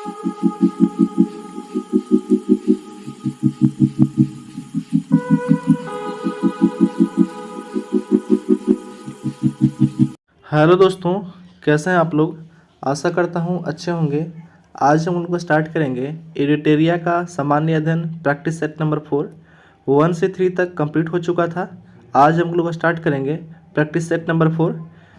Hello दोस्तों, कैसे हैं आप लोग। आशा करता हूं अच्छे होंगे। आज हम उनको स्टार्ट करेंगे एडिटेरिया का सामान्य अध्ययन प्रैक्टिस सेट नंबर 4। 1 से 3 तक कंप्लीट हो चुका था। आज हम लोग स्टार्ट करेंगे प्रैक्टिस सेट नंबर 4।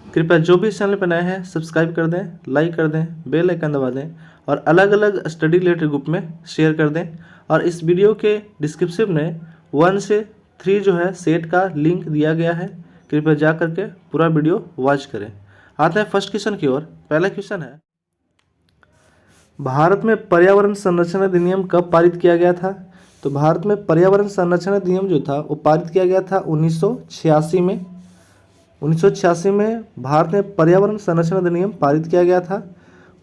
कृपया जो भी इस चैनल पर नए हैं सब्सक्राइब कर दें, लाइक कर दें, बेल आइकन दबा दें और अलग अलग स्टडी रिलेटेड ग्रुप में शेयर कर दें। और इस वीडियो के डिस्क्रिप्शन में 1 से 3 जो है सेट का लिंक दिया गया है, कृपया जा करके पूरा वीडियो वॉच करें। आते हैं फर्स्ट क्वेश्चन की ओर। पहला क्वेश्चन है, भारत में पर्यावरण संरक्षण अधिनियम कब पारित किया गया था। तो भारत में पर्यावरण संरक्षण अधिनियम जो था वो पारित किया गया था 1986 में। 1986 में भारत में पर्यावरण संरक्षण अधिनियम पारित किया गया था।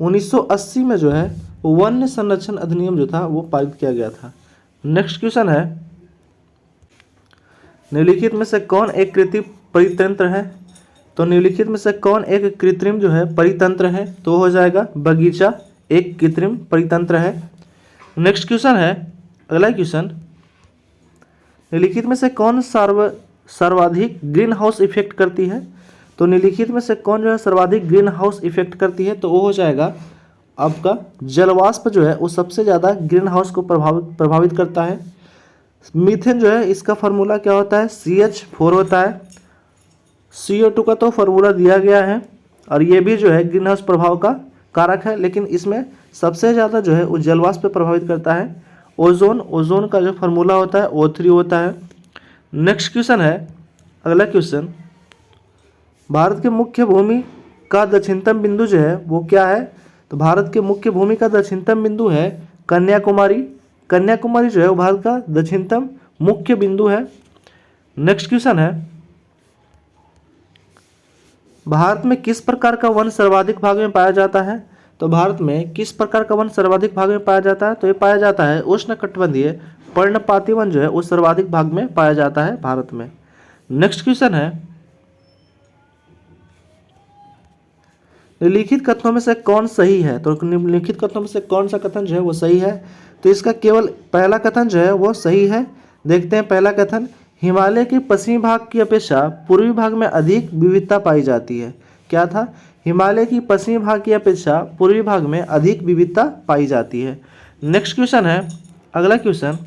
1980 में जो है वन्य संरक्षण अधिनियम जो था वो पारित किया गया था। नेक्स्ट क्वेश्चन है, निम्नलिखित में से कौन एक कृत्रिम परितंत्र है। तो निम्नलिखित में से कौन एक कृत्रिम जो है परितंत्र है, तो हो जाएगा बगीचा एक कृत्रिम परितंत्र है। नेक्स्ट क्वेश्चन है, अगला क्वेश्चन, निम्नलिखित में से कौन सर्वाधिक ग्रीन हाउस इफेक्ट करती है। तो निम्नलिखित में से कौन जो है सर्वाधिक ग्रीन हाउस इफेक्ट करती है, तो वो हो जाएगा आपका जलवाष्प जो है वो सबसे ज़्यादा ग्रीन हाउस को प्रभावित करता है। मीथेन जो है इसका फार्मूला क्या होता है, CH4 होता है। CO2 का तो फार्मूला दिया गया है और ये भी जो है ग्रीन हाउस प्रभाव का कारक है, लेकिन इसमें सबसे ज़्यादा जो है वो जलवाष्प पे प्रभावित करता है। ओजोन का जो फार्मूला होता है O3 होता है। नेक्स्ट क्वेश्चन है, अगला क्वेश्चन, भारत के मुख्य भूमि का दक्षिणतम बिंदु जो है वो क्या है। तो भारत के मुख्य भूमि का दक्षिणतम बिंदु है कन्याकुमारी। कन्याकुमारी जो है वो भारत का दक्षिणतम मुख्य बिंदु है। नेक्स्ट क्वेश्चन है, भारत में किस प्रकार का वन सर्वाधिक भाग में पाया जाता है। तो भारत में किस प्रकार का वन सर्वाधिक भाग में पाया जाता है, तो ये पाया जाता है उष्णकटिबंधीय पर्णपाती वन जो है वो सर्वाधिक भाग में पाया जाता है भारत में। नेक्स्ट क्वेश्चन है, निम्नलिखित कथनों में से कौन सही है। तो निम्नलिखित कथनों में से कौन सा कथन जो है वो सही है। तो इसका केवल पहला कथन जो है वो सही है। देखते हैं पहला कथन, हिमालय के पश्चिमी भाग की अपेक्षा पूर्वी भाग में अधिक विविधता पाई जाती है। क्या था, हिमालय की पश्चिमी भाग की अपेक्षा पूर्वी भाग में अधिक विविधता पाई जाती है। नेक्स्ट क्वेश्चन है, अगला क्वेश्चन,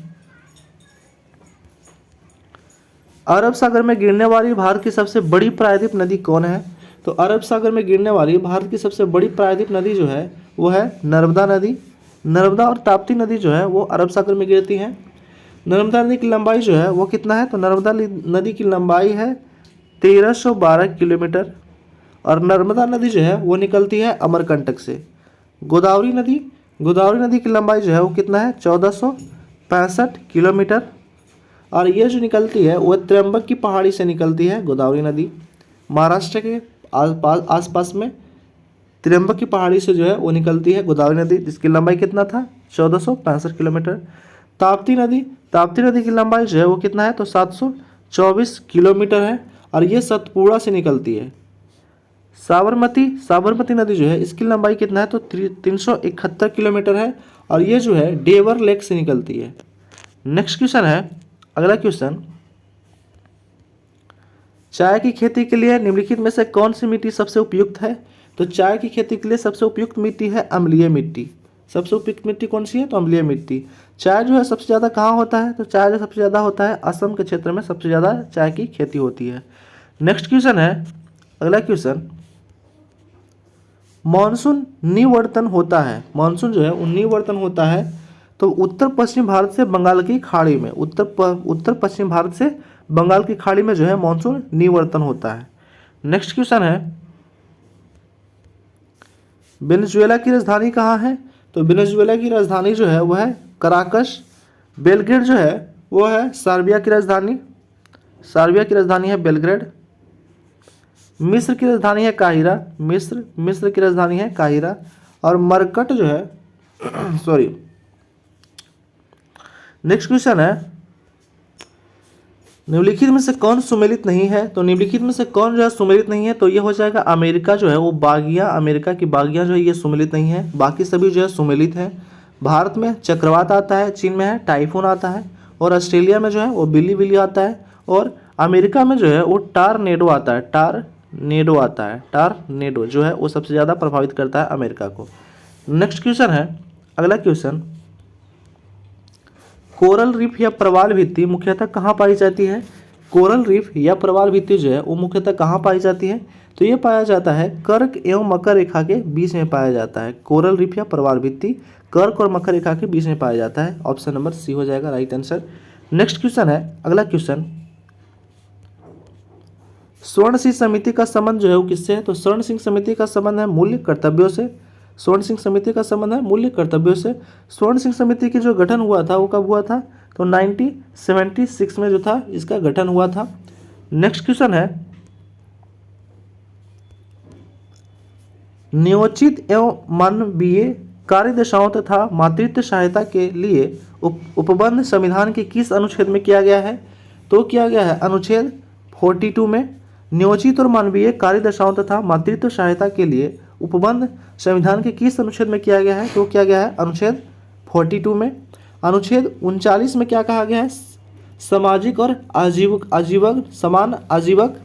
अरब सागर में गिरने वाली भारत की सबसे बड़ी प्रायद्वीप नदी कौन है। तो अरब सागर में गिरने वाली भारत की सबसे बड़ी प्रायद्वीप नदी जो है वो है नर्मदा नदी। नर्मदा और ताप्ती नदी जो है वो अरब सागर में गिरती हैं। नर्मदा नदी की लंबाई जो है वो कितना है, तो नर्मदा नदी की लंबाई है 1312 किलोमीटर और नर्मदा नदी जो है वो निकलती है अमरकंटक से। गोदावरी नदी की लंबाई जो है वो कितना है, 1465 किलोमीटर और ये जो निकलती है वो त्र्यंबक की पहाड़ी से निकलती है। गोदावरी नदी महाराष्ट्र के आसपास में त्र्यंबक की पहाड़ी से जो है वो निकलती है गोदावरी नदी, जिसकी लंबाई कितना था, 1465 किलोमीटर। ताप्ती नदी की लंबाई जो है वो कितना है, तो 724 किलोमीटर है और ये सतपुड़ा से निकलती है। साबरमती नदी जो है इसकी लंबाई कितना है, तो 371 किलोमीटर है और ये जो है डेवर लेक से निकलती है। नेक्स्ट क्वेश्चन है, अगला क्वेश्चन, चाय की खेती के लिए निम्नलिखित में से कौन सी मिट्टी सबसे उपयुक्त है। तो चाय की खेती के लिए सबसे उपयुक्त मिट्टी है अम्लीय मिट्टी। सबसे उपयुक्त मिट्टी कौन सी है, तो अम्लीय मिट्टी। चाय जो है सबसे ज़्यादा कहाँ होता है, तो चाय जो सबसे ज़्यादा होता है असम के क्षेत्र में सबसे ज़्यादा चाय की खेती होती है। नेक्स्ट क्वेश्चन है, अगला क्वेश्चन, मानसून निवर्तन होता है। मानसून जो है वो निवर्तन होता है तो उत्तर पश्चिम भारत से बंगाल की खाड़ी में, उत्तर पश्चिम भारत से बंगाल की खाड़ी में जो है मानसून निवर्तन होता है। नेक्स्ट क्वेश्चन है, वेनेजुएला की राजधानी कहाँ है। तो वेनेजुएला की राजधानी जो है वह है कराकस। बेलग्रेड जो है वो है सर्बिया की राजधानी है बेलग्रेड। मिस्र की राजधानी है काहिरा। मिस्र की राजधानी है काहिरा। और मरकट जो है नेक्स्ट क्वेश्चन है, निम्नलिखित में से कौन सुमेलित नहीं है? तो निम्नलिखित में से कौन जो है सुमेलित नहीं है? तो ये हो जाएगा अमेरिका जो है वो बागियाँ, अमेरिका की बागियाँ जो है ये सुमेलित नहीं है, बाकी सभी जो है सुमेलित है। भारत में चक्रवात आता है, चीन में है टाइफून आता है, और ऑस्ट्रेलिया में जो है वो बिल्ली बिल्ली आता है, और अमेरिका में जो है वो टारनेडो आता है, टारनेडो आता है। टारनेडो जो है वो सबसे ज़्यादा प्रभावित करता है अमेरिका को। नेक्स्ट क्वेश्चन है, अगला क्वेश्चन, कोरल रीफ या प्रवाल भित्ति मुख्यतः कहाँ पाई जाती है? कोरल रीफ या प्रवाल भित्ति जो है वो मुख्यतः कहाँ पाई जाती है? तो ये पाया जाता है कर्क एवं मकर रेखा के बीच में पाया जाता है। कोरल रीफ या प्रवाल भित्ति कर्क और मकर रेखा के बीच में पाया जाता है। ऑप्शन नंबर सी हो जाएगा राइट आंसर। नेक्स्ट क्वेश्चन है, अगला क्वेश्चन, स्वर्ण सिंह समिति का संबंध जो है वो किससे है? तो स्वर्ण सिंह समिति का संबंध है मूल्य कर्तव्यों से। स्वर्ण सिंह समिति का संबंध है मूल्य कर्तव्यों से। स्वर्ण सिंह समिति की जो गठन हुआ था वो कब हुआ था? तो 1976 में जो था इसका गठन हुआ था। नेक्स्ट क्वेश्चन है, नियोजित एवं मानवीय कार्यदशाओं तथा मातृत्व सहायता के लिए उपबंध संविधान के किस अनुच्छेद में किया गया है? तो किया गया है अनुच्छेद 42 में। नियोजित और मानवीय कार्यदशाओं तथा मातृत्व सहायता के लिए उपबंध संविधान के किस अनुच्छेद में किया गया है? तो किया गया है अनुच्छेद 42 में। अनुच्छेद 39 में क्या कहा गया है? सामाजिक और आजीवक समान आजीवक।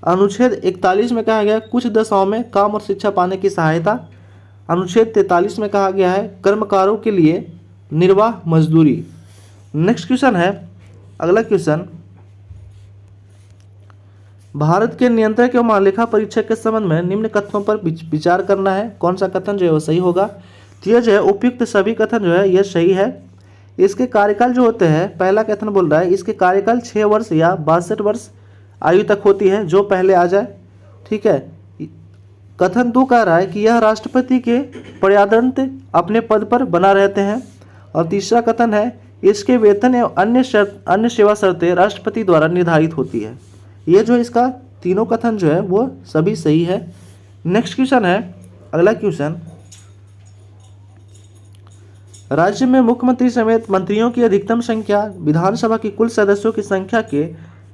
अनुच्छेद 41 में कहा गया है कुछ दशाओं में काम और शिक्षा पाने की सहायता। अनुच्छेद 43 में कहा गया है कर्मकारों के लिए निर्वाह मजदूरी। नेक्स्ट क्वेश्चन है, अगला क्वेश्चन, भारत के नियंत्रक एवं महालेखा परीक्षक के संबंध में निम्न कथनों पर विचार करना है। कौन सा कथन जो है वो सही होगा? तो ये जो है उपयुक्त सभी कथन जो है ये सही है। इसके कार्यकाल जो होते हैं, पहला कथन बोल रहा है इसके कार्यकाल 6 वर्ष या 62 वर्ष आयु तक होती है, जो पहले आ जाए। ठीक है। कथन 2 कह रहा है कि यह राष्ट्रपति के पर्यादंत अपने पद पर बना रहते हैं। और तीसरा कथन है इसके वेतन एवं अन्य सेवा शर्तें राष्ट्रपति द्वारा निर्धारित होती है। ये जो इसका तीनों कथन जो है वो सभी सही है। नेक्स्ट क्वेश्चन है, अगला क्वेश्चन, राज्य में मुख्यमंत्री समेत मंत्रियों की अधिकतम संख्या विधानसभा की कुल सदस्यों की संख्या के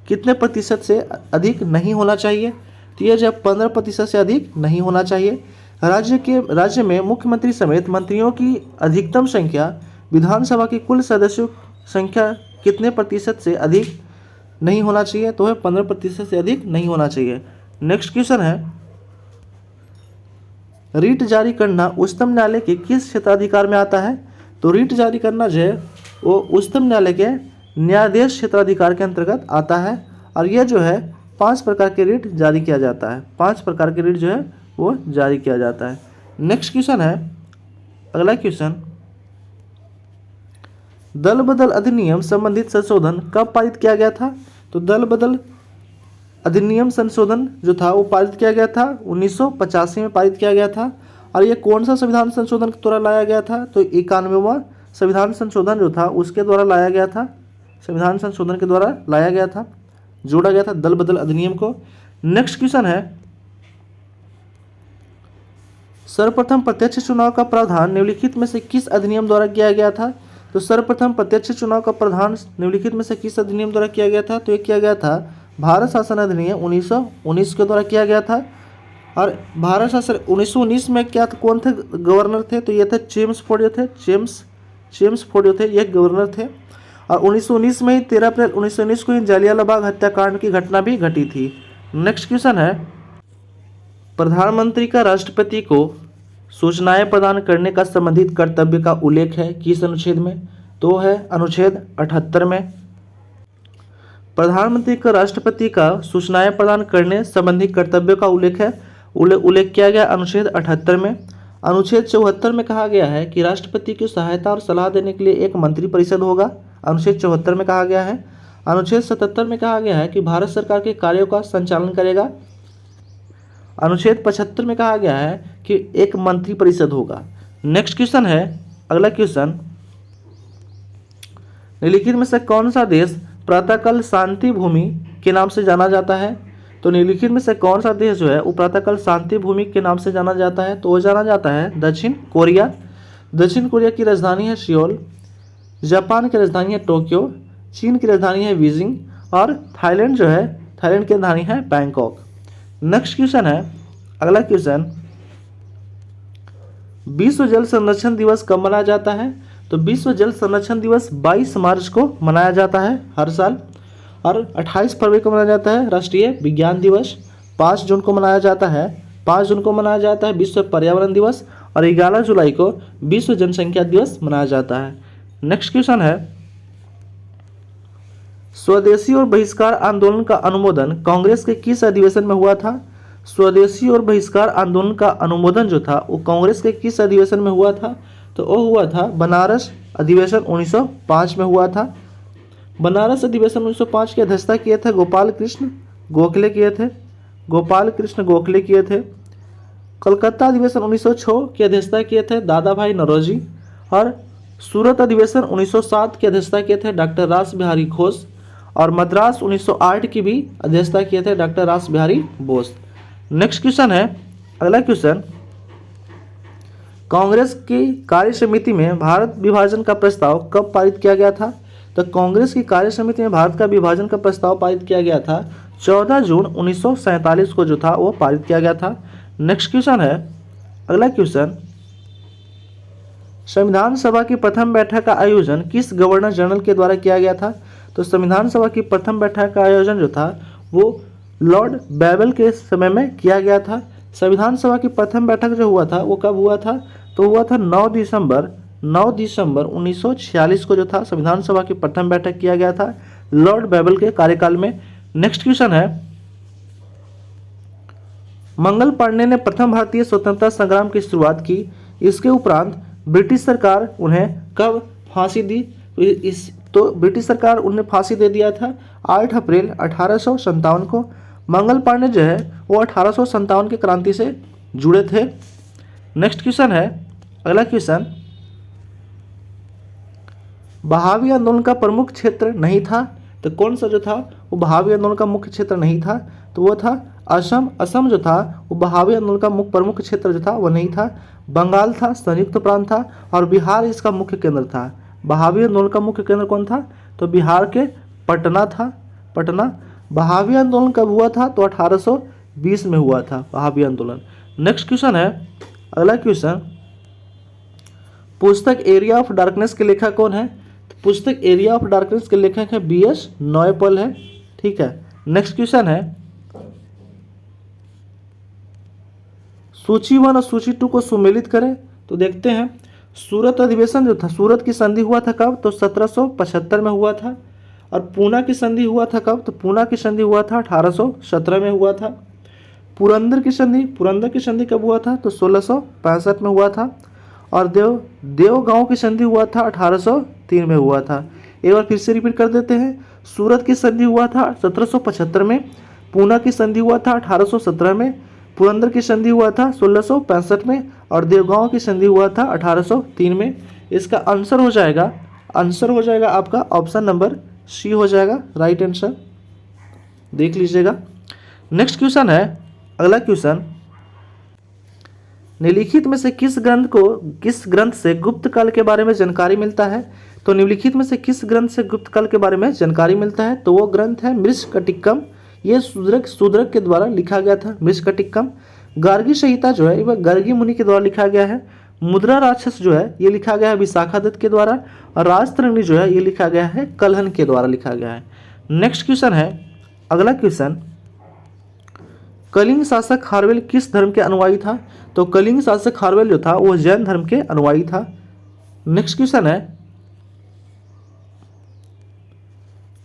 कितने प्रतिशत से अधिक नहीं होना चाहिए? तो यह जब 15% से अधिक नहीं होना चाहिए। राज्य में मुख्यमंत्री समेत मंत्रियों की अधिकतम संख्या विधानसभा की कुल सदस्यों संख्या कितने प्रतिशत से अधिक नहीं होना चाहिए? तो है 15% से अधिक नहीं होना चाहिए। नेक्स्ट क्वेश्चन है, रीट जारी करना उच्चतम न्यायालय के किस क्षेत्राधिकार में आता है? तो रीट जारी करना जो है वो उच्चतम न्यायालय के न्यायाधीश क्षेत्राधिकार के अंतर्गत आता है। और यह जो है 5 प्रकार के रीट जारी किया जाता है। 5 प्रकार के रीट जो है वो जारी किया जाता है। नेक्स्ट क्वेश्चन है, अगला क्वेश्चन, दल बदल अधिनियम संबंधित संशोधन कब पारित किया गया था? तो दल बदल अधिनियम संशोधन जो था वो पारित किया गया था 1985 में पारित किया गया था। और ये कौन सा संविधान संशोधन के द्वारा लाया गया था? तो 91वां संविधान संशोधन जो था उसके द्वारा लाया गया था। संविधान संशोधन के द्वारा लाया गया था, जोड़ा गया था दल बदल अधिनियम को। नेक्स्ट क्वेश्चन है, सर्वप्रथम प्रत्यक्ष चुनाव का प्रावधान निम्नलिखित में से किस अधिनियम द्वारा किया गया था? तो सर्वप्रथम प्रत्यक्ष चुनाव का प्रावधान निम्नलिखित में से किस अधिनियम द्वारा किया गया था? तो ये किया गया था भारत शासन अधिनियम 1919 के द्वारा किया गया था। और भारत शासन 1919 में क्या कौन थे गवर्नर थे? तो ये थे जेम्स फोर्ड जो थे, जेम्स फोर्ड जो थे ये गवर्नर थे। और 1919 में ही 13 अप्रैल 1919 को ही जालियांवाला बाग हत्याकांड की घटना भी घटी थी। नेक्स्ट क्वेश्चन है, प्रधानमंत्री का राष्ट्रपति को सूचनाएं प्रदान करने का संबंधित कर्तव्य का उल्लेख है किस अनुच्छेद में? तो है अनुच्छेद 78 में। प्रधानमंत्री का राष्ट्रपति का सूचनाएं प्रदान करने संबंधी कर्तव्य का उल्लेख है, उल्लेख किया गया अनुच्छेद 78 में। अनुच्छेद 74 में कहा गया है कि राष्ट्रपति की सहायता और सलाह देने के लिए एक मंत्री परिषद होगा, अनुच्छेद 74 में कहा गया है। अनुच्छेद 77 में कहा गया है कि भारत सरकार के कार्यों का संचालन करेगा। अनुच्छेद 75 में कहा गया है कि एक मंत्री परिषद होगा। नेक्स्ट क्वेश्चन है, अगला क्वेश्चन, निम्नलिखित में से कौन सा देश प्रातःकाल शांति भूमि के नाम से जाना जाता है? तो निम्नलिखित में से कौन सा देश जो है वो प्रातःकाल शांति भूमि के नाम से जाना जाता है? तो वो जाना जाता है दक्षिण कोरिया। दक्षिण कोरिया की राजधानी है सियोल। जापान की राजधानी है टोक्यो। चीन की राजधानी है बीजिंग और थाईलैंड जो है, थाईलैंड की राजधानी है बैंकॉक। नेक्स्ट क्वेश्चन है, अगला क्वेश्चन, विश्व जल संरक्षण दिवस कब मनाया जाता है? तो विश्व जल संरक्षण दिवस 22 मार्च को मनाया जाता है हर साल। और 28 फरवरी को मनाया जाता है राष्ट्रीय विज्ञान दिवस। 5 जून को मनाया जाता है, 5 जून को मनाया जाता है विश्व पर्यावरण दिवस। और 11 जुलाई को विश्व जनसंख्या दिवस मनाया जाता है। नेक्स्ट क्वेश्चन है, स्वदेशी और बहिष्कार आंदोलन का अनुमोदन कांग्रेस के किस अधिवेशन में हुआ था? स्वदेशी और बहिष्कार आंदोलन का अनुमोदन जो था वो कांग्रेस के किस अधिवेशन में हुआ था? तो वो हुआ था बनारस अधिवेशन 1905 में हुआ था। बनारस अधिवेशन 1905 की अध्यक्षता किए थे गोपाल कृष्ण गोखले किए थे, गोपाल कृष्ण गोखले किए थे। कलकत्ता अधिवेशन 1906 की अध्यक्षता किए थे दादा भाई नौरोजी। और सूरत अधिवेशन 1907 की अध्यक्षता किए थे डॉक्टर रास बिहारी घोष। और मद्रास 1908 की भी अध्यक्षता किए थे डॉक्टर रास बिहारी बोस। नेक्स्ट क्वेश्चन है, अगला क्वेश्चन, कांग्रेस की कार्य समिति में भारत विभाजन का प्रस्ताव कब पारित किया गया था? तो कांग्रेस की कार्य समिति में भारत का विभाजन का प्रस्ताव पारित किया गया था 14 जून 1947 को जो था वो पारित किया गया था। नेक्स्ट क्वेश्चन है, अगला क्वेश्चन, संविधान सभा की प्रथम बैठक का आयोजन किस गवर्नर जनरल के द्वारा किया गया था? तो संविधान सभा की प्रथम बैठक का आयोजन जो था वो लॉर्ड बैबल के समय में किया गया था। संविधान सभा की प्रथम बैठक जो हुआ था वो कब हुआ था? तो हुआ था 9 दिसंबर 1946 को जो था संविधान सभा की प्रथम बैठक किया गया था लॉर्ड बैबल के कार्यकाल में। नेक्स्ट क्वेश्चन है, मंगल पांडे ने प्रथम भारतीय स्वतंत्रता संग्राम की शुरुआत की। इसके उपरांत ब्रिटिश सरकार उन्हें कब फांसी दी? तो ब्रिटिश सरकार उन्हें फांसी दे दिया था 8 अप्रैल 1857 को। मंगल पांडे जो है वो 1857 की क्रांति से जुड़े थे। नेक्स्ट क्वेश्चन है, अगला क्वेश्चन, बहावी आंदोलन का प्रमुख क्षेत्र नहीं था। तो कौन सा जो था वो बहावी आंदोलन का मुख्य क्षेत्र नहीं था? तो वो था असम। असम जो था वो बहावी आंदोलन का प्रमुख क्षेत्र जो था वो नहीं था। बंगाल था, संयुक्त प्रांत था और बिहार इसका मुख्य केंद्र था। बहावी आंदोलन का मुख्य केंद्र कौन था? तो बिहार के पटना था, पटना। बहावी आंदोलन कब हुआ था? तो 1820 में हुआ था बहावी आंदोलन। नेक्स्ट क्वेश्चन है, अगला क्वेश्चन, पुस्तक एरिया ऑफ डार्कनेस के लेखक कौन है? तो पुस्तक एरिया ऑफ डार्कनेस के लेखक है BS नॉयपल है। ठीक है। नेक्स्ट क्वेश्चन है, सूची 1 और सूची 2 को सुमेलित करें। तो देखते हैं, सूरत अधिवेशन जो था, सूरत की संधि हुआ था कब? तो 1775 में हुआ था। और पूना की संधि हुआ था कब? तो पूना की संधि हुआ था 1817 में हुआ था। पुरंदर की संधि कब हुआ था? तो 1665 में हुआ था। और देवगांव की संधि हुआ था 1803 में हुआ था। एक बार फिर से रिपीट कर देते हैं, सूरत की संधि हुआ था 1775 में, पूना की संधि हुआ था 1817 में, पुरंदर की संधि हुआ था 1665 में और देवगांव की संधि हुआ था 1803 में। इसका आंसर हो जाएगा आपका ऑप्शन नंबर C हो जाएगा राइट आंसर, देख लीजिएगा। नेक्स्ट क्वेश्चन है, अगला क्वेश्चन, निम्नलिखित में से किस ग्रंथ से गुप्त काल के बारे में जानकारी मिलता है? तो निम्नलिखित में से किस ग्रंथ से गुप्त काल के बारे में जानकारी मिलता है? तो वो ग्रंथ है मृच्छकटिकम। ये शूद्रक के द्वारा लिखा गया था मृच्छकटिकम। गार्गी संहिता जो है वह गर्गी मुनि के द्वारा लिखा गया है। मुद्रा राक्षस जो है ये लिखा गया है विशाखादत्त के द्वारा। और राजतरंगिणी जो है ये लिखा गया है कल्हन के द्वारा लिखा गया है। नेक्स्ट क्वेश्चन है, अगला क्वेश्चन, कलिंग शासक खारवेल किस धर्म के अनुयायी था? तो कलिंग शासक खारवेल जो था वो जैन धर्म के अनुयायी था। नेक्स्ट क्वेश्चन है,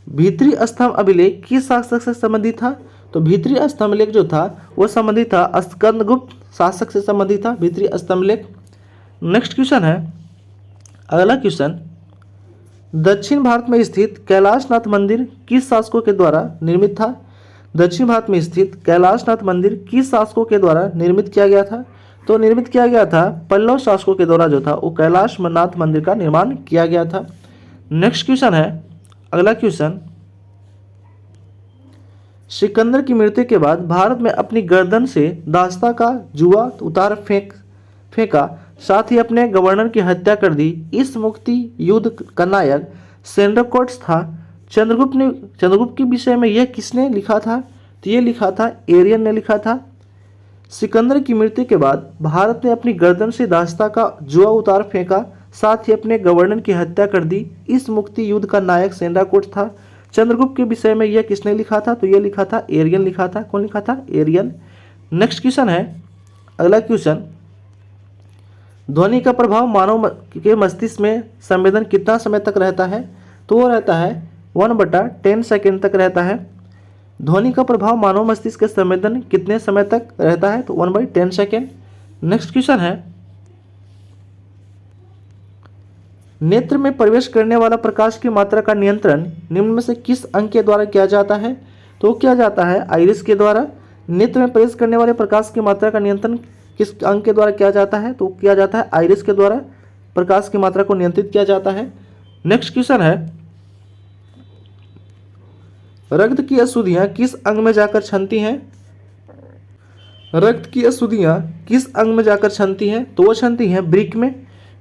भीतरी स्तंभ अभिलेख किस शासक से संबंधित था? तो भीतरी स्तंभ लेख जो था वो संबंधित था स्कंदगुप्त शासक से संबंधित था भीतरी स्तंभ लेख। नेक्स्ट क्वेश्चन है, अगला क्वेश्चन, दक्षिण भारत में स्थित कैलाशनाथ मंदिर किस शासकों के द्वारा निर्मित था? दक्षिण भारत में स्थित कैलाशनाथ मंदिर किस शासकों के द्वारा निर्मित किया गया था? तो निर्मित किया गया था पल्लव शासकों के द्वारा जो था वो कैलाशनाथ मंदिर का निर्माण किया गया था। नेक्स्ट क्वेश्चन है, अगला क्वेश्चन, सिकंदर की मृत्यु के बाद भारत में अपनी गर्दन से दास्ता का जुआ उतार फेंका, साथ ही अपने गवर्नर की हत्या कर दी। इस मुक्ति युद्ध का नायक सेंड्रकोट्स था। चंद्रगुप्त के विषय में यह किसने लिखा था? तो ये लिखा था एरियन ने लिखा था। सिकंदर की मृत्यु के बाद भारत ने अपनी गर्दन से दास्ता का जुआ उतार फेंका, साथ ही अपने गवर्नर की हत्या कर दी। इस मुक्ति युद्ध का नायक सेंड्राकोट था। चंद्रगुप्त के विषय में यह किसने लिखा था? तो यह लिखा था एरियन लिखा था। कौन लिखा था? एरियन। नेक्स्ट क्वेश्चन है, अगला क्वेश्चन, ध्वनि का प्रभाव मानव के मस्तिष्क में संवेदन कितना समय तक रहता है? तो वो रहता है 1/10 सेकेंड तक रहता है। ध्वनि का प्रभाव मानव मस्तिष्क के संवेदन कितने समय तक रहता है? तो 1/10 सेकेंड। नेक्स्ट क्वेश्चन है, नेत्र में प्रवेश करने वाला प्रकाश की मात्रा का नियंत्रण निम्न में से किस अंग के द्वारा किया जाता है? तो किया जाता है आइरिस के द्वारा। नेत्र में प्रवेश करने वाले प्रकाश की मात्रा का नियंत्रण किस अंग के द्वारा किया जाता है? तो किया जाता है आइरिस के द्वारा प्रकाश की मात्रा को नियंत्रित किया जाता है। नेक्स्ट क्वेश्चन है, रक्त की अशुद्धियां किस अंग में जाकर छनती हैं? रक्त की अशुद्धियां किस अंग में जाकर छनती हैं? तो वो छनती हैं ब्रिक में।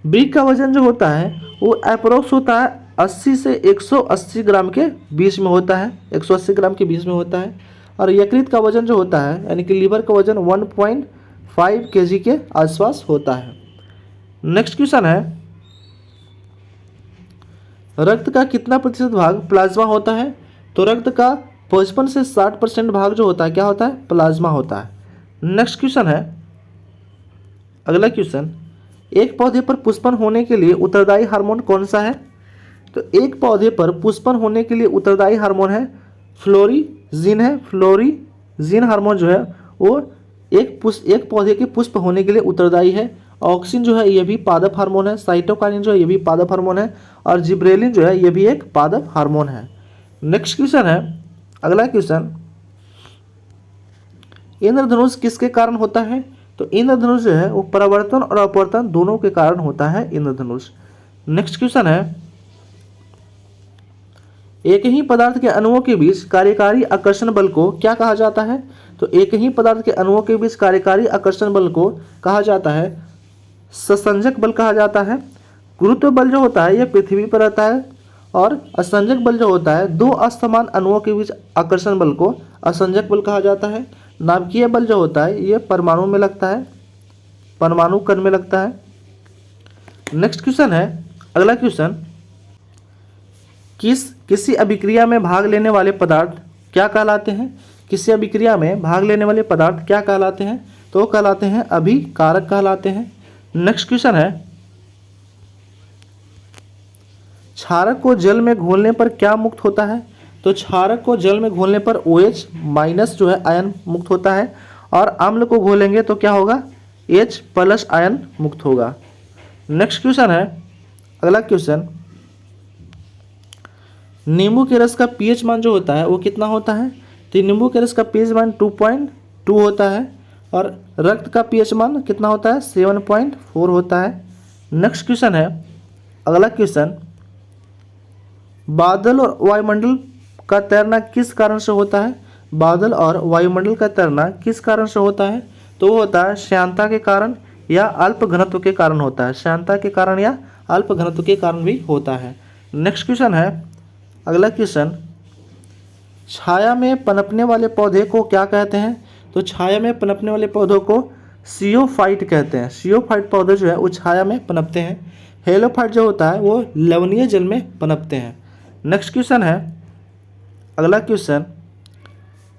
ब्रिक का वजन जो होता है वो अप्रोक्स होता है 80 से 180 ग्राम के बीच में होता है, 180 ग्राम के बीच में होता है। और यकृत का वजन जो होता है यानी कि लीवर का वजन 1.5 kg के आसपास होता है। नेक्स्ट क्वेश्चन है, रक्त का कितना प्रतिशत भाग प्लाज्मा होता है? तो रक्त का 55 से 60% भाग जो होता है क्या होता है? प्लाज्मा होता है। नेक्स्ट क्वेश्चन है, अगला क्वेश्चन, एक पौधे पर पुष्पन होने के लिए उत्तरदायी हार्मोन कौन सा है? तो एक पौधे पर पुष्पन होने के लिए उत्तरदायी हार्मोन है फ्लोरिजीन है। फ्लोरिजीन हार्मोन जो है वो एक पौधे के पुष्प होने के लिए उत्तरदायी है। ऑक्सिन जो है ये भी पादप हार्मोन है। साइटोकाइनिन जो है ये भी पादप हार्मोन है। और जिब्रेलिन जो है ये भी एक पादप हार्मोन है। नेक्स्ट क्वेश्चन है, अगला क्वेश्चन, इंद्रधनुष किसके कारण होता है? तो इंद्रधनुष जो है वो परावर्तन और अपवर्तन दोनों के कारण होता है इंद्रधनुष। नेक्स्ट क्वेश्चन है, एक ही पदार्थ के अणुओं के बीच कार्यकारी आकर्षण बल को क्या कहा जाता है? तो एक ही पदार्थ के अणुओं के बीच कार्यकारी आकर्षण बल को कहा जाता है ससंजक बल कहा जाता है। गुरुत्व बल जो होता है यह पृथ्वी पर रहता है और असंजक बल जो होता है दो असमान अणुओं के बीच आकर्षण बल को असंजक बल कहा जाता है। नाभिकीय बल जो होता है ये परमाणु में लगता है, परमाणु कण में लगता है। नेक्स्ट क्वेश्चन है, अगला क्वेश्चन, किसी अभिक्रिया में भाग लेने वाले पदार्थ क्या कहलाते हैं? किसी अभिक्रिया में भाग लेने वाले पदार्थ क्या कहलाते हैं? तो कहलाते हैं अभिकारक कहलाते हैं। नेक्स्ट क्वेश्चन है, क्षारक को जल में घोलने पर क्या मुक्त होता है? तो क्षारक को जल में घोलने पर OH- जो है आयन मुक्त होता है और अम्ल को घोलेंगे तो क्या होगा? H+ आयन मुक्त होगा। नेक्स्ट क्वेश्चन है, अगला क्वेश्चन, नींबू के रस का pH मान जो होता है वो कितना होता है? तो नींबू के रस का pH मान 2.2 होता है और रक्त का pH मान कितना होता है? 7.4 होता है। नेक्स्ट क्वेश्चन है, अगला क्वेश्चन, बादल और वायुमंडल का तैरना किस कारण से होता है? बादल और वायुमंडल का तैरना किस कारण से होता है? तो वो होता है श्यानता के कारण या अल्प घनत्व के कारण होता है। श्यानता के कारण या अल्प घनत्व के कारण भी होता है। नेक्स्ट क्वेश्चन है, अगला क्वेश्चन, छाया में पनपने वाले पौधे को क्या कहते हैं? तो छाया में पनपने वाले पौधों को सियोफाइट कहते हैं। सियोफाइट पौधे जो है वो छाया में पनपते हैं। हेलोफाइट जो होता है वो लवणीय जल में पनपते हैं। नेक्स्ट क्वेश्चन है, अगला क्वेश्चन,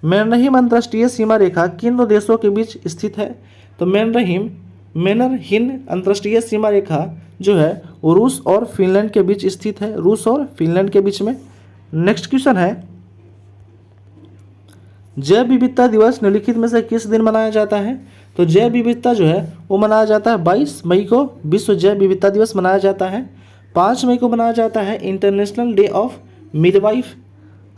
मैनरहीम अंतर्राष्ट्रीय सीमा रेखा किन दो देशों के बीच स्थित है? तो मैनरहीम अंतर्राष्ट्रीय सीमा रेखा जो है वो रूस और फिनलैंड के बीच स्थित है, रूस और फिनलैंड के बीच में। नेक्स्ट क्वेश्चन है, जैव विविधता दिवस निम्नलिखित में से किस दिन मनाया जाता है? तो जैव विविधता जो है वो मनाया जाता है 22 मई को विश्व जैव विविधता दिवस मनाया जाता है। 5 मई को मनाया जाता है इंटरनेशनल डे ऑफ मिडवाइफ।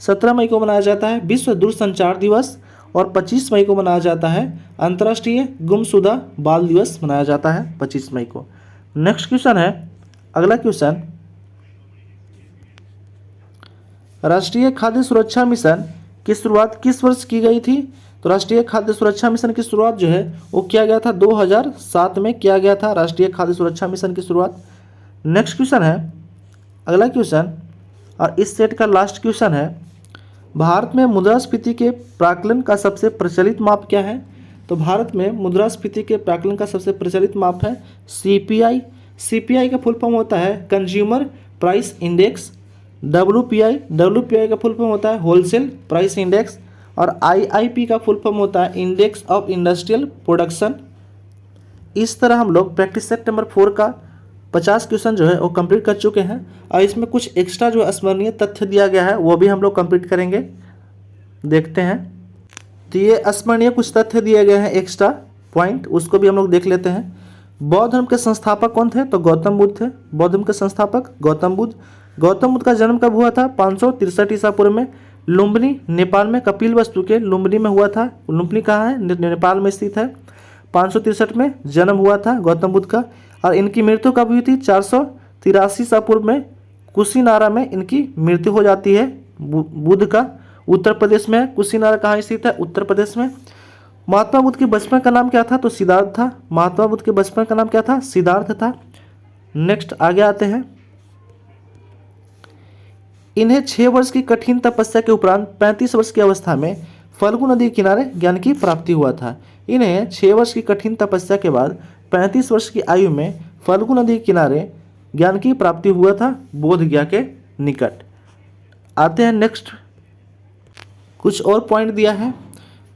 17 मई को मनाया जाता है विश्व दूरसंचार दिवस और 25 मई को मनाया जाता है अंतर्राष्ट्रीय गुमशुदा बाल दिवस मनाया जाता है 25 मई को। नेक्स्ट क्वेश्चन है, अगला क्वेश्चन, राष्ट्रीय खाद्य सुरक्षा मिशन की शुरुआत किस वर्ष की गई थी? तो राष्ट्रीय खाद्य सुरक्षा मिशन की शुरुआत जो है वो किया गया था 2007 में किया गया था राष्ट्रीय खाद्य सुरक्षा मिशन की शुरुआत। नेक्स्ट क्वेश्चन है, अगला क्वेश्चन, और इस सेट का लास्ट क्वेश्चन है, भारत में मुद्रास्फीति के प्राकलन का सबसे प्रचलित माप क्या है? तो भारत में मुद्रास्फीति के प्राकलन का सबसे प्रचलित माप है सीपीआई। सीपीआई का फुल फॉर्म होता है कंज्यूमर प्राइस इंडेक्स। डब्ल्यूपीआई का फुल फॉर्म होता है होलसेल प्राइस इंडेक्स। और आईआईपी का फुल फॉर्म होता है इंडेक्स ऑफ इंडस्ट्रियल प्रोडक्शन। इस तरह हम लोग प्रैक्टिस सेट नंबर 4 का 50 क्वेश्चन जो है वो कंप्लीट कर चुके हैं और इसमें कुछ एक्स्ट्रा जो स्मरणीय तथ्य दिया गया है वो भी हम लोग कंप्लीट करेंगे। देखते हैं, तो ये स्मरणीय कुछ तथ्य दिए गए हैं एक्स्ट्रा पॉइंट, उसको भी हम लोग देख लेते हैं। बौद्ध धर्म के संस्थापक कौन थे? तो गौतम बुद्ध थे। बौद्ध धर्म के संस्थापक गौतम बुद्ध। गौतम बुद्ध का जन्म कब हुआ था? 563 ईसा पूर्व में लुम्बिनी नेपाल में, कपिलवस्तु के लुम्बिनी में हुआ था। लुम्बिनी कहाँ है? नेपाल में स्थित है। 563 में जन्म हुआ था गौतम बुद्ध का। और इनकी मृत्यु कब हुई थी? 483 ईसा पूर्व में कुशीनारा में इनकी मृत्यु हो जाती है बुद्ध का। उत्तर प्रदेश में कुशीनारा कहाँ स्थित है? उत्तर प्रदेश में। महात्मा बुद्ध के बचपन का नाम क्या था? तो सिद्धार्थ था। महात्मा बुद्ध के बचपन का नाम क्या था? सिद्धार्थ था। नेक्स्ट आगे आते हैं। इन्हें 6 वर्ष की कठिन तपस्या के उपरांत 35 वर्ष की अवस्था में फल्गु नदी के किनारे ज्ञान की प्राप्ति हुआ था। इन्हें 6 वर्ष की कठिन तपस्या के बाद 35 वर्ष की आयु में फल्गु नदी के किनारे ज्ञान की प्राप्ति हुआ था बोध गया के निकट। आते हैं नेक्स्ट, कुछ और पॉइंट दिया है।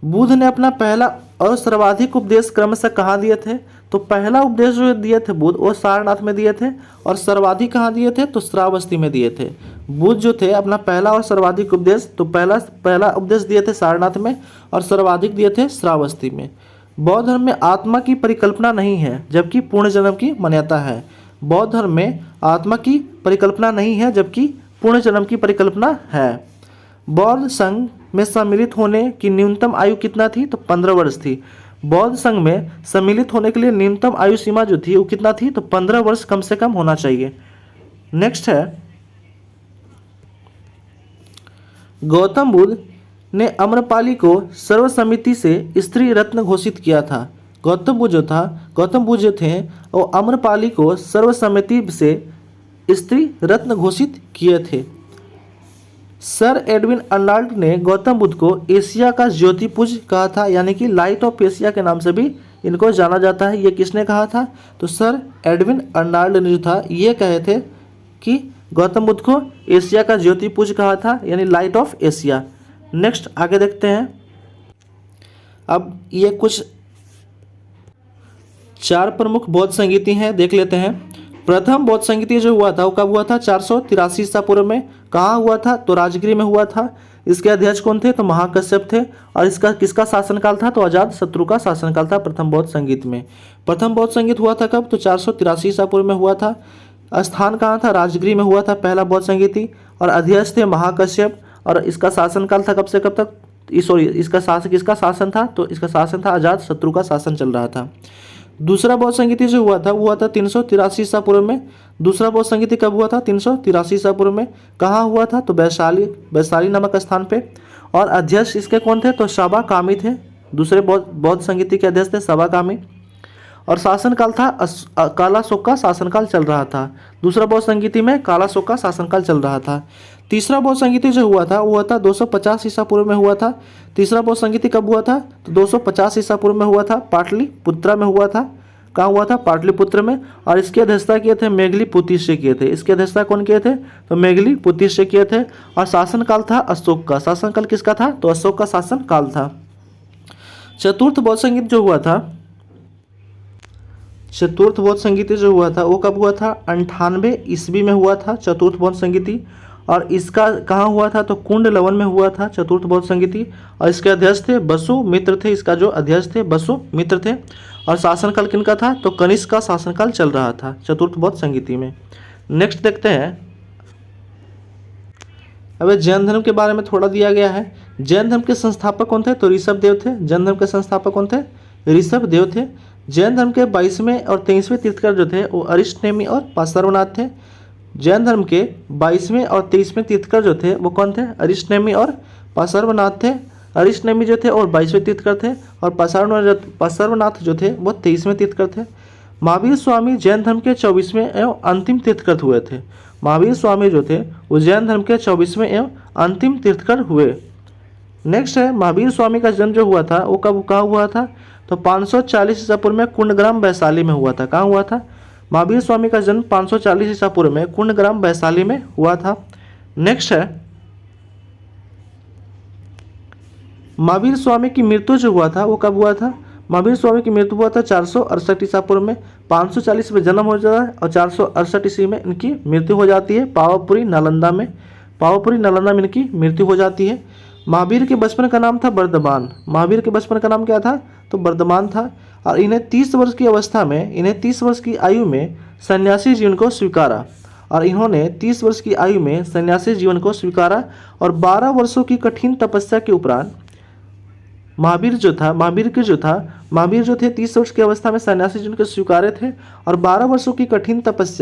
बुद्ध ने अपना पहला और सर्वाधिक उपदेश क्रमशः कहाँ दिए थे? तो पहला उपदेश जो दिए थे बुद्ध वो सारनाथ में दिए थे और सर्वाधिक कहाँ दिए थे? तो श्रावस्ती में दिए थे। बुद्ध जो थे अपना पहला और सर्वाधिक उपदेश तो पहला उपदेश दिए थे सारनाथ में और सर्वाधिक दिए थे श्रावस्ती में। बौद्ध धर्म में आत्मा की परिकल्पना नहीं है जबकि पूर्ण जन्म की मान्यता है। बौद्ध धर्म में आत्मा की परिकल्पना नहीं है जबकि पूर्ण जन्म की परिकल्पना है। बौद्ध संघ में सम्मिलित होने की न्यूनतम आयु कितना थी? तो 15 वर्ष थी। बौद्ध संघ में सम्मिलित होने के लिए न्यूनतम आयु सीमा जो थी वो कितना थी? तो 15 वर्ष कम से कम होना चाहिए। नेक्स्ट है, गौतम बुद्ध ने अम्रपाली को सर्वसम्मति से स्त्री रत्न घोषित किया था। गौतम बुद्ध जो थे वो अम्रपाली को सर्वसम्मति से स्त्री रत्न घोषित किए थे। सर एडविन अर्नाल्ड ने गौतम बुद्ध को एशिया का ज्योतिपुंज कहा था, यानी कि लाइट ऑफ एशिया के नाम से भी इनको जाना जाता है। ये किसने कहा था? तो सर एडविन अर्नाल्ड ने जो था ये कहे थे कि गौतम बुद्ध को एशिया का ज्योतिपुंज कहा था, यानी लाइट ऑफ एशिया। नेक्स्ट आगे देखते हैं। अब ये कुछ 4 प्रमुख बौद्ध संगीति हैं, देख लेते हैं। प्रथम बौद्ध संगीति जो हुआ था वो कब हुआ था? 483 ईसा पूर्व में। कहाँ हुआ था? तो राजगिरी में हुआ था। इसके अध्यक्ष कौन थे? तो महाकश्यप थे। और इसका किसका शासनकाल था? तो अजात शत्रु का शासनकाल था प्रथम बौद्ध संगीत में। प्रथम बौद्ध संगीत हुआ था कब? तो 483 ईसा पूर्व में हुआ था। स्थान कहाँ था? राजगिरी में हुआ था पहला बौद्ध संगीति। और अध्यक्ष थे महाकश्यप। और इसका शासनकाल था कब से कब तक? इसका शासन किसका शासन था? तो इसका शासन था अजात शत्रु का शासन चल रहा था। दूसरा बौद्ध संगीति जो हुआ था वो हुआ था 383 ईसा पूर्व में। दूसरा बौद्ध संगीति कब हुआ था? 383 ईसा पूर्व में। कहाँ हुआ था? तो वैशाली नामक स्थान पे। और अध्यक्ष इसके कौन थे? तो सभा कामी थे। दूसरे बौद्ध संगीति के अध्यक्ष थे सभा कामी। और शासनकाल था काला अशोक का शासनकाल चल रहा था। दूसरा बौद्ध संगीति में काला अशोक का शासनकाल चल रहा था। तीसरा बौद्ध संगीति जो हुआ था वो हुआ था 250 ईसा पूर्व में हुआ था। तीसरा बौद्ध संगीति कब हुआ था? तो 250 ईसा पूर्व में हुआ था, पाटलिपुत्रा में हुआ था। कहाँ हुआ था? पाटलिपुत्र में। और इसकी अध्यक्षता किए थे मेघलीपुतिस्य किए थे। इसकी अध्यक्षता कौन किए थे? तो मेघलीपुतिस्य किए थे। और शासनकाल था अशोक का। शासनकाल किसका था? तो अशोक का शासनकाल था। चतुर्थ बौद्ध संगीत जो हुआ था वो कब हुआ था? 98 ईस्वी में हुआ था चतुर्थ बौद्ध संगीति। और इसका कहाँ हुआ था? तो कुंड लवन में हुआ था चतुर्थ बौद्ध संगीति। और इसके अध्यक्ष थे बसु मित्र थे। इसका जो अध्यक्ष थे बसु मित्र थे। और शासनकाल किनका था? तो कनिष्क का शासनकाल चल रहा था चतुर्थ बौद्ध संगीति में। नेक्स्ट देखते हैं। अब जैन धर्म के बारे में थोड़ा दिया गया है। जैन धर्म के संस्थापक कौन थे? तो ऋषभ देव थे। जैन धर्म के संस्थापक कौन थे? ऋषभ देव थे। जैन धर्म के 22वें और 23वें तीर्थकर जो थे वो अरिष्टनेमी और पार्श्वनाथ थे। जैन धर्म के 22वें और 23वें तीर्थकर जो थे वो कौन थे? अरिष्टनेमी और पार्श्वनाथ थे। अरिष्टनेमी जो थे और 22वें तीर्थकर थे और पार्श्वनाथ जो थे वो 23वें तीर्थकर थे। महावीर स्वामी जैन धर्म के 24वें एवं अंतिम तीर्थकर हुए थे। महावीर स्वामी जो थे वो जैन धर्म के 24वें एवं अंतिम तीर्थकर हुए। नेक्स्ट है महावीर स्वामी का जन्म जो हुआ था वो कहाँ हुआ था, तो 540 ईसा पूर्व में कुंडग्राम वैशाली में हुआ था। कहाँ हुआ था, महावीर स्वामी का जन्म 540 ईसा पूर्व में कुंडग्राम वैशाली में हुआ था। नेक्स्ट है महावीर स्वामी की मृत्यु जो हुआ था वो कब हुआ था, महावीर स्वामी की मृत्यु हुआ था 468 ईसा पूर्व में। 540 में जन्म हो जाता है और 468 ईस्वी में इनकी मृत्यु हो जाती है पावापुरी नालंदा में। पावापुरी नालंदा में इनकी मृत्यु हो जाती है। महावीर के बचपन का नाम था वर्धमान। महावीर के बचपन का नाम क्या था, तो वर्धमान था। और इन्हें 30 वर्ष की अवस्था में, इन्हें 30 वर्ष की आयु में सन्यासी जीवन को स्वीकारा। और इन्होंने 30 वर्ष की आयु में सन्यासी जीवन को स्वीकारा और 12 वर्षों की कठिन तपस्या के उपरांत महावीर जो थे 30 वर्ष की अवस्था में सन्यासी जीवन को स्वीकारे थे और 12 वर्षों की कठिन तपस्या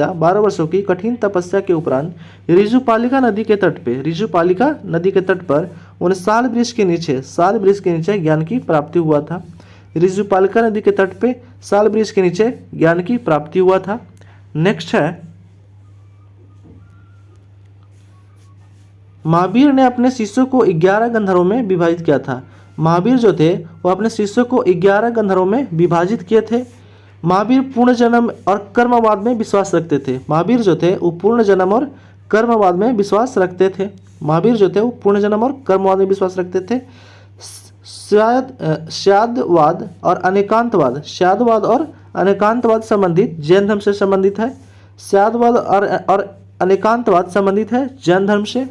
के उपरांत रिजुपालिका नदी के तट पर उन्हें साल वृक्ष के नीचे ज्ञान की प्राप्ति हुआ था। रिजुपालिका नदी के तट पे साल वृक्ष के नीचे ज्ञान की प्राप्ति हुआ था। नेक्स्ट है महावीर ने अपने शिष्यों को 11 गंधर्वों में विभाजित किया था। महावीर जो थे वो अपने शिष्यों को 11 गंधर्वों में विभाजित किए थे। महावीर पूर्ण जन्म और कर्मवाद में विश्वास रखते थे। महावीर जो थे वो पूर्ण जन्म और कर्मवाद में विश्वास रखते थे। महावीर जो थे वो पूर्ण जन्म और कर्मवाद में विश्वास रखते थे। श्यादवाद और अनेकांतवाद संबंधित जैन धर्म से संबंधित है। श्यादवाद और अनेकांतवाद संबंधित है जैन धर्म से।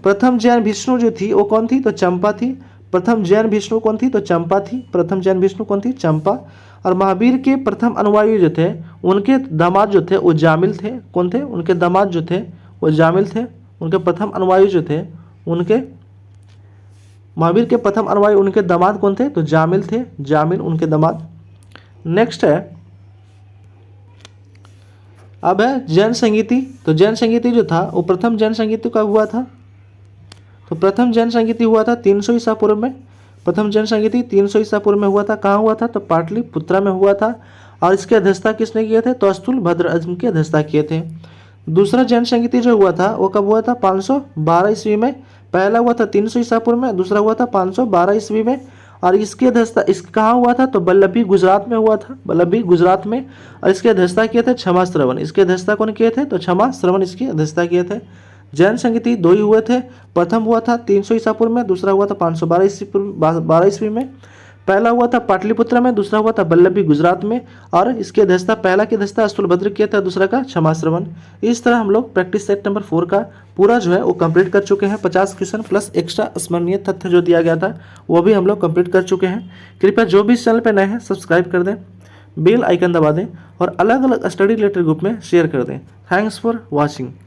प्रथम जैन विष्णु जो थी वो कौन थी, तो चंपा थी। प्रथम जैन विष्णु कौन थी, तो चंपा थी। और महावीर के प्रथम अनुयायी जो थे उनके दामाद जो थे वो जामिल थे। कौन थे, उनके दामाद जो थे वो जामिल थे। उनके प्रथम अनुयायी जो थे उनके महावीर के प्रथम अनुयायी उनके दामाद कौन थे, तो जामिल थे। जामिल उनके दामाद। नेक्स्ट है अब है जैन संगीति। तो जैन संगीति जो था वो प्रथम जैन संगीति कब हुआ था, तो प्रथम जैन संगीति हुआ था 300 ईसा पूर्व में। प्रथम जैन संगीति 300 ईसा पूर्व में हुआ था। कहाँ हुआ था, तो पाटलिपुत्रा में हुआ था। और इसके अध्यक्षता किसने किए थे, तो स्थूलभद्र अज़्म के अध्यक्षता किए थे। दूसरा जैन संगीति जो हुआ था वो कब हुआ था, 512 ईस्वी में। पहला हुआ था 300 ईसा पूर्व में, दूसरा हुआ था 512 ईस्वी में। और इसकी अध्यक्षता कहाँ हुआ था, तो वल्लभी गुजरात में हुआ था। वल्लभी गुजरात में। और इसके अध्यक्षता किए थे क्षमा श्रवण। इसके अध्यक्षता कौन किए थे, तो क्षमा श्रवण इसकी अध्यक्षता किए थे। जैन संगीति 2 ही हुए थे। प्रथम हुआ था 300 ईसा पूर्व में, दूसरा हुआ था 512 ईस्वी में। पहला हुआ था पाटलिपुत्र में, दूसरा हुआ था वल्लभी गुजरात में। और इसके अध्यक्षता पहला की अध्यक्षता स्थूलभद्र किया था, दूसरा का क्षमा श्रवण। इस तरह हम लोग प्रैक्टिस सेट नंबर 4 का पूरा जो है वो कंप्लीट कर चुके हैं। 50 क्वेश्चन प्लस एक्स्ट्रा स्मरणीय तथ्य जो दिया गया था वो भी हम लोग कंप्लीट कर चुके हैं। कृपया जो भी इस चैनल पर नए हैं सब्सक्राइब कर दें, बेल आइकन दबा दें और अलग अलग स्टडी रिलेटेड ग्रुप में शेयर कर दें। Thanks for watching.